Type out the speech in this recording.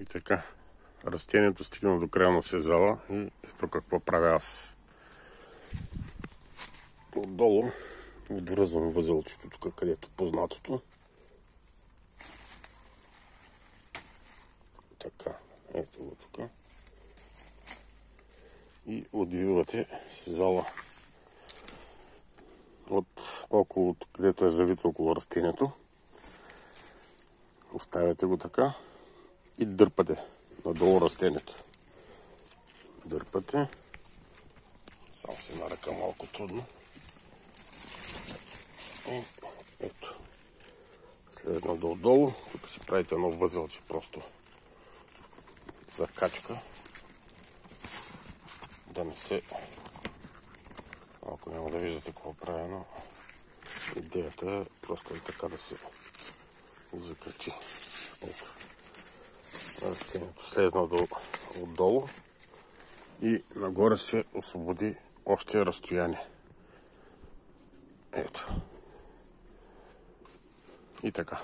И така, растението стигна до края на сезала и ето какво правя аз. Отдолу отвързвам възелчето тук, където познатото. Така, ето го тук. И отвивате сезала от около, където е завито около растението. Оставяте го така и дърпате надолу растението. Дърпате. Само си на ръка малко трудно. И ето. Слезна долу. Тук си правите едно възелче просто за качка. Да не се... Малко няма да виждате какво правя, но идеята е просто и така да се закачи. Ето. Растението слезна отдолу и нагоре се освободи още разстояние. Ето. И така.